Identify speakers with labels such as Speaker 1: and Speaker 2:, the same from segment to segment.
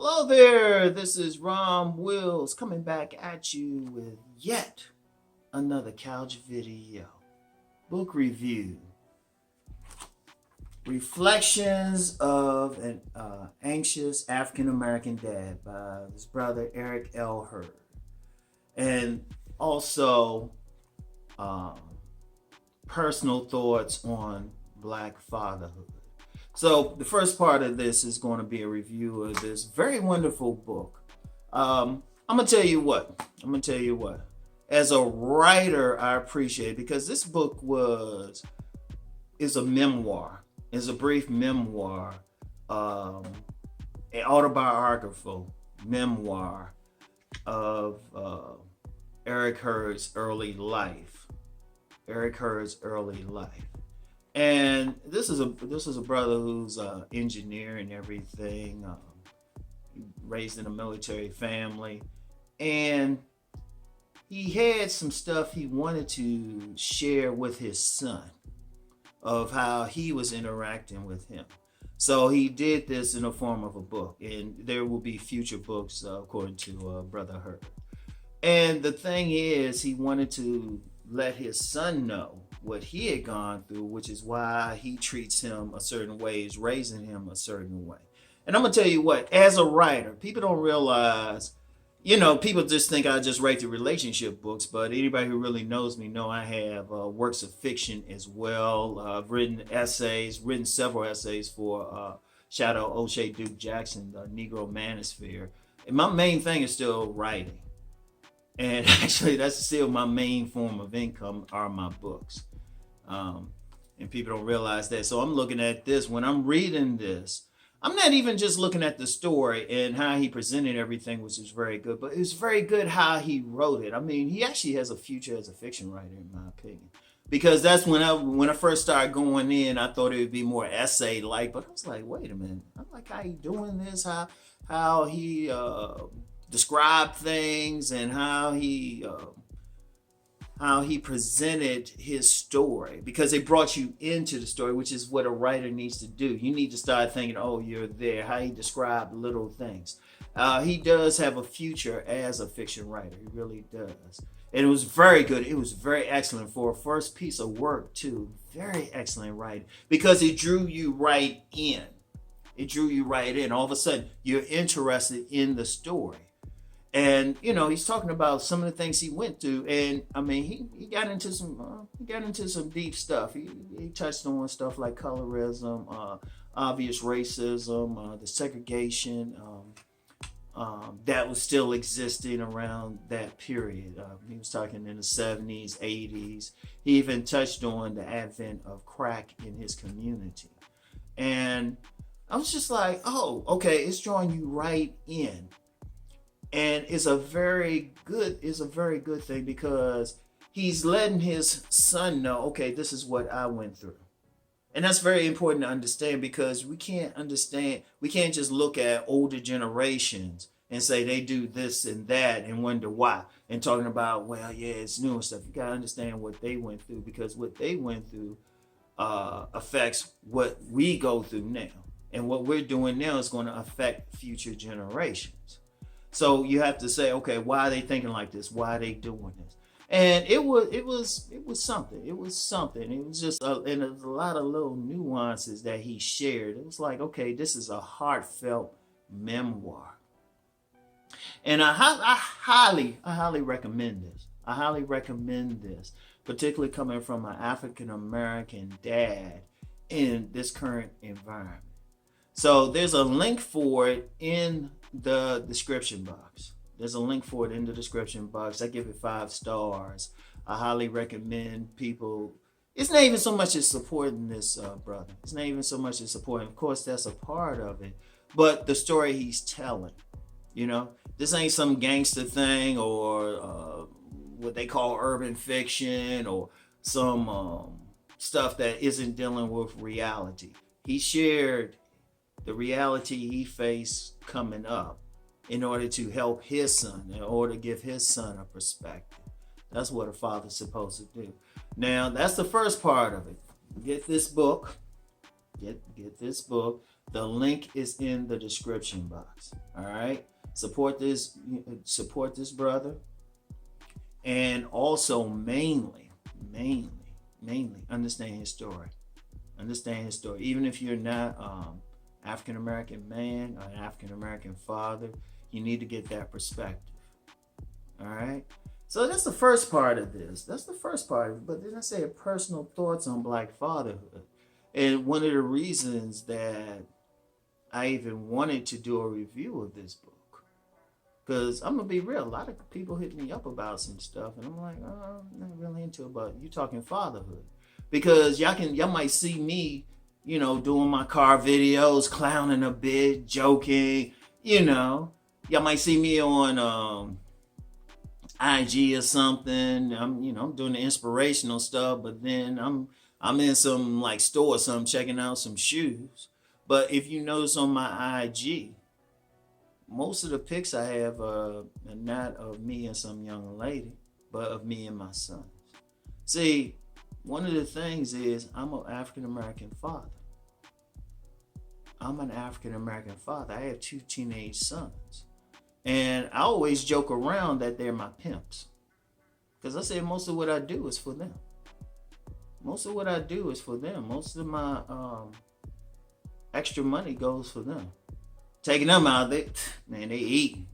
Speaker 1: Hello there, this is Rom Wills coming back at you with yet another couch video. Book review. Reflections of an Anxious African American Dad by his brother Eric L. Hurd. And also personal thoughts on Black fatherhood. So the first part of this is going to be a review of this very wonderful book. I'm gonna tell you what. As a writer, I appreciate it because this book is a memoir. It's a brief memoir, an autobiographical memoir of Eric Hurd's early life. And this is a brother who's an engineer and everything, raised in a military family, and he had some stuff he wanted to share with his son of how he was interacting with him. So he did this in the form of a book, and there will be future books according to Brother Hurd. And the thing is, he wanted to let his son know what he had gone through, which is why he treats him a certain way, is raising him a certain way. And I'm gonna tell you what, as a writer, people don't realize, people just think I just write the relationship books, but anybody who really knows me know I have works of fiction as well. I've written several essays for shout out O'Shea Duke Jackson, the Negro Manosphere. And my main thing is still writing. And actually, that's still my main form of income are my books. And people don't realize that. So I'm looking at this. When I'm reading this, I'm not even just looking at the story and how he presented everything, which is very good, but it's very good how he wrote it. I mean, he actually has a future as a fiction writer, in my opinion. Because that's when I first started going in, I thought it would be more essay-like, but I was like, wait a minute. I like how he doing this, how he described things and how he presented his story, because it brought you into the story, which is what a writer needs to do. You need to start thinking, oh, you're there, how he described little things. He does have a future as a fiction writer. He really does. And it was very good. It was very excellent for a first piece of work, too. Very excellent writing, because it drew you right in. All of a sudden, you're interested in the story. And he's talking about some of the things he went through, and I mean he got into some deep stuff. He touched on stuff like colorism, obvious racism, the segregation that was still existing around that period. He was talking in the 70s, 80s. He even touched on the advent of crack in his community, and I was just like, oh, okay, it's drawing you right in. And it's a very good thing, because he's letting his son know, okay, this is what I went through. And that's very important to understand, because we can't just look at older generations and say they do this and that and wonder why. And talking about, well, yeah, it's new and stuff. You got to understand what they went through, because what they went through affects what we go through now. And what we're doing now is going to affect future generations. So you have to say, okay, why are they thinking like this? Why are they doing this? And it was something. It was just and there's a lot of little nuances that he shared. It was like, okay, this is a heartfelt memoir, and I highly recommend this. I highly recommend this, particularly coming from an African American dad in this current environment. So there's a link for it in the description box. I give it 5 stars. I highly recommend people. It's not even so much as supporting this brother. It's not even so much as supporting. Of course, that's a part of it. But the story he's telling, this ain't some gangster thing or what they call urban fiction or some stuff that isn't dealing with reality. He shared the reality he faced coming up in order to help his son, in order to give his son a perspective. That's what a father's supposed to do. Now, that's the first part of it. Get this book. Get this book. The link is in the description box. All right. Support this brother. And also mainly understand his story. Understand his story. Even if you're not African American man or an African American father, you need to get that perspective. All right. So that's the first part of this. That's the first part. But then I say personal thoughts on Black fatherhood. And one of the reasons that I even wanted to do a review of this book, because I'm gonna be real, a lot of people hit me up about some stuff, and I'm like, oh, I'm not really into it. But you talking fatherhood, because y'all might see me, doing my car videos, clowning a bit, joking, y'all might see me on IG or something. I'm doing the inspirational stuff, but then I'm in some like store or something checking out some shoes. But if you notice on my IG, most of the pics I have are not of me and some young lady, but of me and my sons. See, one of the things is I'm an African American father. I'm an African American father. I have 2 teenage sons. And I always joke around that they're my pimps. Because I say most of what I do is for them. Most of what I do is for them. Most of my extra money goes for them. Taking them out, they eat.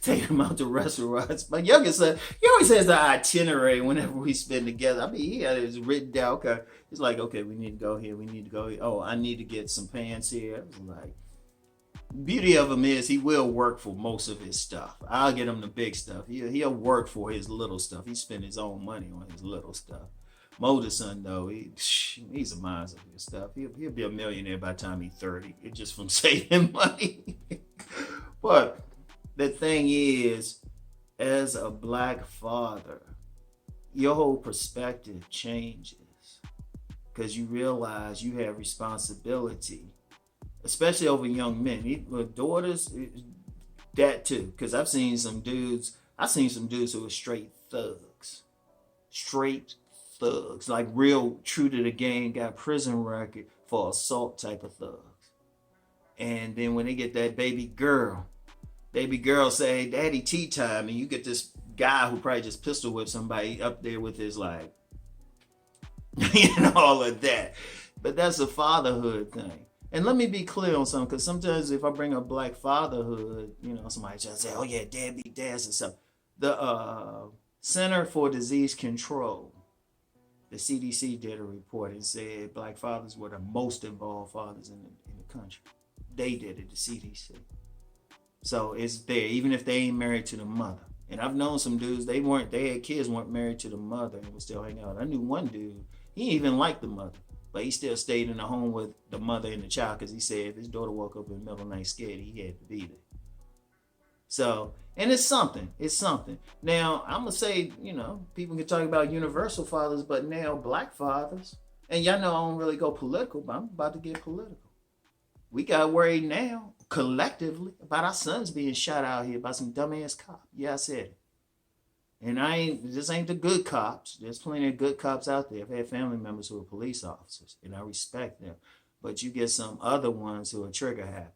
Speaker 1: Taking them out to restaurants. My youngest son, he always has the itinerary whenever we spend together. I mean, he had it written down. Okay. He's like, okay, we need to go here. We need to go here. Oh, I need to get some pants here. I was like, beauty of him is he will work for most of his stuff. I'll get him the big stuff. He'll work for his little stuff. He spend his own money on his little stuff. My oldest son, though, he's a miser of his stuff. He'll be a millionaire by the time he's 30. It's just from saving money. But the thing is, as a Black father, your whole perspective changes because you realize you have responsibility, especially over young men. With daughters, that too. Because I've seen some dudes who are straight thugs. Like real true to the game, got prison record for assault type of thugs. And then when they get that baby girl say, hey, daddy, tea time. And you get this guy who probably just pistol whipped somebody up there with his like, all of that. But that's a fatherhood thing. And let me be clear on something, because sometimes if I bring up Black fatherhood, somebody just say, oh yeah, deadbeat dads and stuff. The Center for Disease Control, the CDC did a report and said Black fathers were the most involved fathers in the country. They did it, the CDC. So it's there, even if they ain't married to the mother. And I've known some dudes, they had kids, weren't married to the mother and would still hang out. I knew one dude, he didn't even like the mother, but he still stayed in the home with the mother and the child because he said if his daughter woke up in the middle of the night scared, he had to be there. So, and it's something. Now, I'm going to say, people can talk about universal fathers, but now Black fathers, and y'all know I don't really go political, but I'm about to get political. We got worried now, collectively, about our sons being shot out here by some dumbass cop. Yeah, I said it. And this ain't the good cops. There's plenty of good cops out there. I've had family members who are police officers, and I respect them. But you get some other ones who are trigger happy.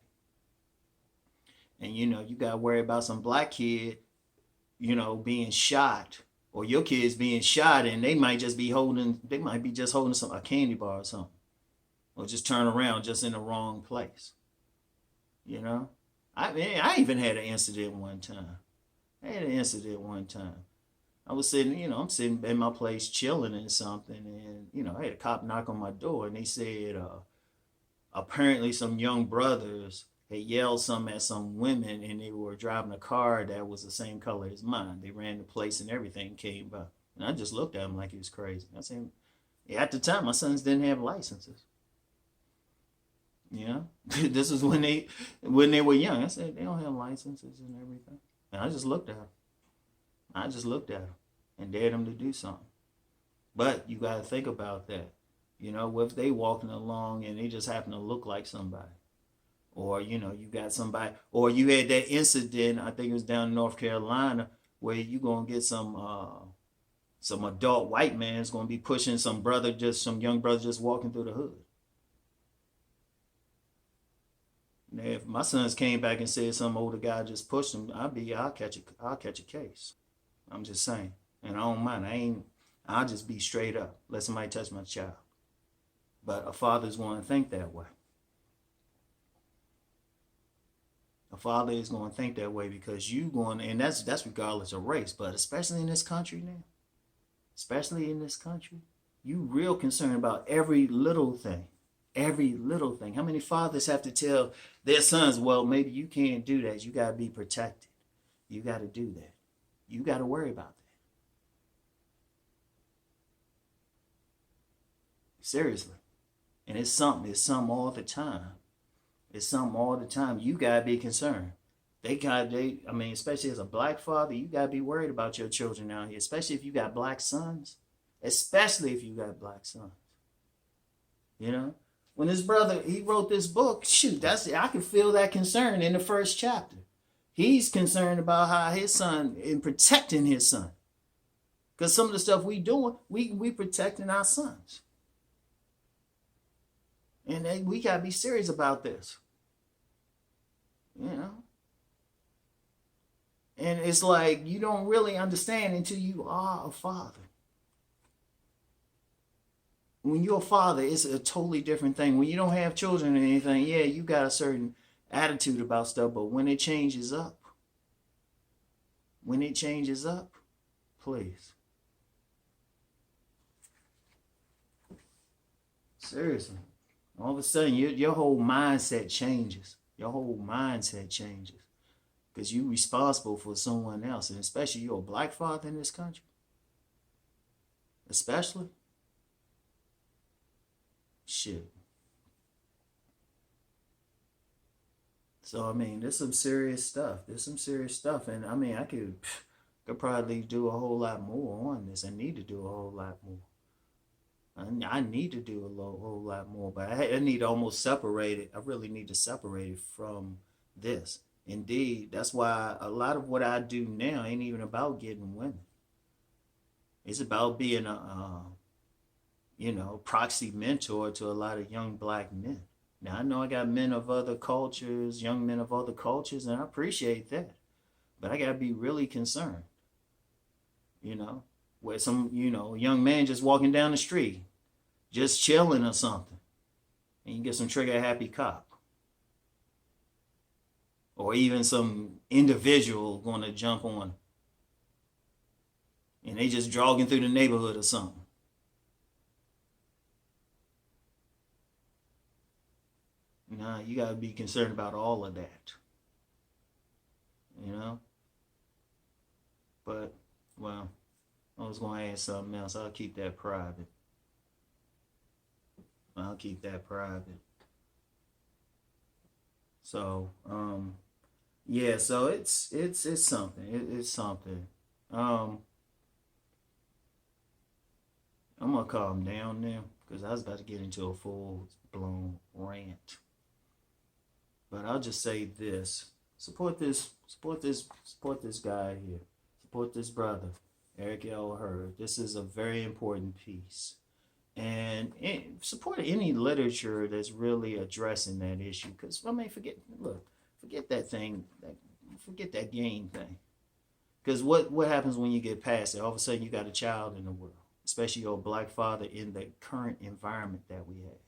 Speaker 1: And, you got to worry about some Black kid, being shot, or your kids being shot, and they might just be holding a candy bar or something. Or just turn around just in the wrong place. I even had an incident one time. I was sitting, I'm sitting in my place chilling and something, and, I had a cop knock on my door, and they said, apparently some young brothers had yelled something at some women, and they were driving a car that was the same color as mine. They ran the place and everything came by. And I just looked at him like he was crazy. I said, at the time, my sons didn't have licenses. This is when they were young. I said, they don't have licenses and everything. And I just looked at them and dared them to do something. But you got to think about that. What if they walking along and they just happen to look like somebody? Or, you got somebody, or you had that incident, I think it was down in North Carolina, where you going to get some adult white man's going to be pushing some young brother just walking through the hood. If my sons came back and said some older guy just pushed him, I'll catch a case. I'm just saying. And I don't mind. I'll just be straight up. Let somebody touch my child. But a father's going to think that way. A father is going to think that way because and that's regardless of race, but especially in this country now, especially in this country, you real concerned about every little thing. Every little thing. How many fathers have to tell their sons, well, maybe you can't do that. You got to be protected. You got to do that. You got to worry about that. Seriously. And it's something all the time. It's something all the time. You got to be concerned. Especially as a black father, you got to be worried about your children out here, especially if you got black sons. Especially if you got black sons. You know? When his brother, he wrote this book, I can feel that concern in the first chapter. He's concerned about how his son, in protecting his son. Because some of the stuff we doing, we protecting our sons. And we got to be serious about this. You know? And it's like you don't really understand until you are a father. When you're a father, it's a totally different thing. When you don't have children or anything, yeah, you got a certain attitude about stuff, but when it changes up, please. Seriously. All of a sudden, your whole mindset changes. Your whole mindset changes. Because you're responsible for someone else. And especially you're a black father in this country. Especially. Shit. So, I mean, there's some serious stuff. And, I mean, I could probably do a whole lot more on this. I need to do a whole lot more. I need to do a whole lot more, but I need to almost separate it. I really need to separate it from this. Indeed, that's why a lot of what I do now ain't even about getting women. It's about being a proxy mentor to a lot of young black men. Now, I know I got men of other cultures, young men of other cultures, and I appreciate that. But I got to be really concerned, where some, young man just walking down the street, just chilling or something, and you get some trigger happy cop. Or even some individual going to jump on, and they just jogging through the neighborhood or something. Nah, you got to be concerned about all of that. But, well, I was going to add something else. I'll keep that private. So, yeah, so it's something. It's something. I'm going to calm down now because I was about to get into a full-blown rant. But I'll just say this. Support this guy here. Support this brother, Eric L. Hurd. This is a very important piece. And support any literature that's really addressing that issue. Because, forget that thing. Forget that game thing. Because what happens when you get past it? All of a sudden you got a child in the world. Especially your black father in the current environment that we have.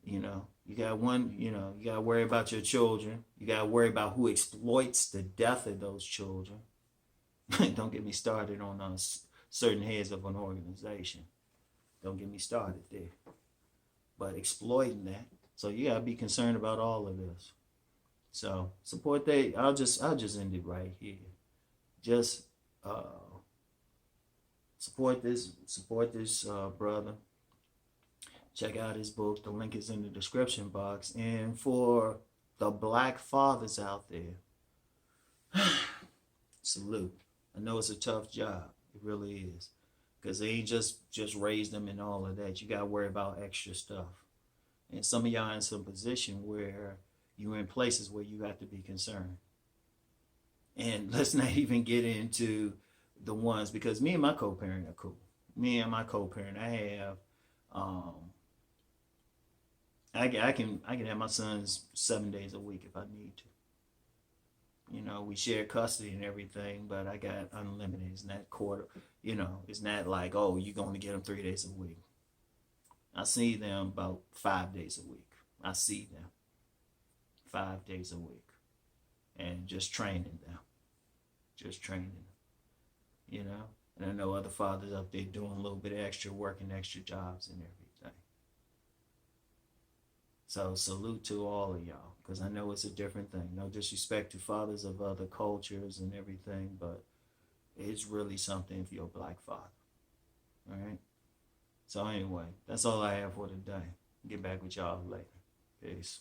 Speaker 1: You got you got to worry about your children. You got to worry about who exploits the death of those children. Don't get me started on certain heads of an organization. Don't get me started there. But exploiting that. So you got to be concerned about all of this. So support that. I'll just end it right here. Just support this brother. Check out his book. The link is in the description box. And for the black fathers out there, salute. I know it's a tough job. It really is. Because they ain't just raised them and all of that. You got to worry about extra stuff. And some of y'all in some position where you're in places where you have to be concerned. And let's not even get into the ones, because me and my co-parent are cool. I have I can have my sons 7 days a week if I need to. We share custody and everything, but I got unlimited. It's not quarter. It's not like, oh, you're going to get them 3 days a week. I see them about 5 days a week. I see them 5 days a week, and just training them, just training them. And I know other fathers out there doing a little bit of extra work and extra jobs and everything. So salute to all of y'all, because I know it's a different thing. No disrespect to fathers of other cultures and everything, but it's really something if you're a black father. All right. So anyway, that's all I have for today. Get back with y'all later. Peace.